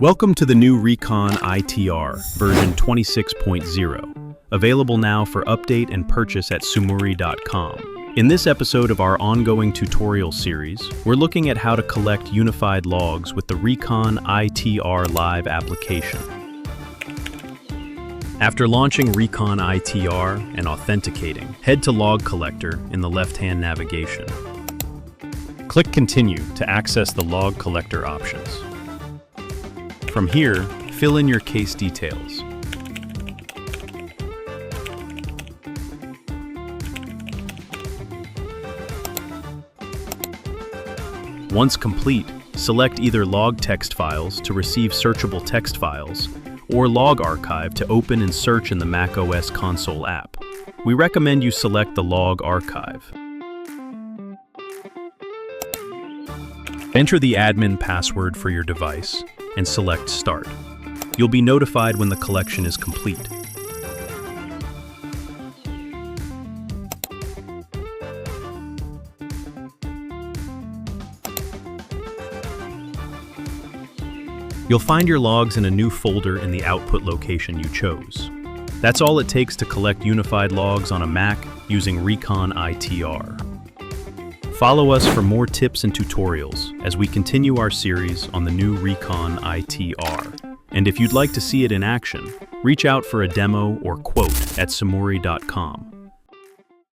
Welcome to the new RECON ITR version 26.0, available now for update and purchase at SUMURI.com. In this episode of our ongoing tutorial series, we're looking at how to collect unified logs with the RECON ITR Live application. After launching RECON ITR and authenticating, head to Log Collector in the left-hand navigation. Click Continue to access the Log Collector options. From here, fill in your case details. Once complete, select either log text files to receive searchable text files, or log archive to open and search in the macOS console app. We recommend you select the log archive. Enter the admin password for your device and select Start. You'll be notified when the collection is complete. You'll find your logs in a new folder in the output location you chose. That's all it takes to collect unified logs on a Mac using RECON ITR. Follow us for more tips and tutorials as we continue our series on the new RECON ITR. And if you'd like to see it in action, reach out for a demo or quote at SUMURI.com.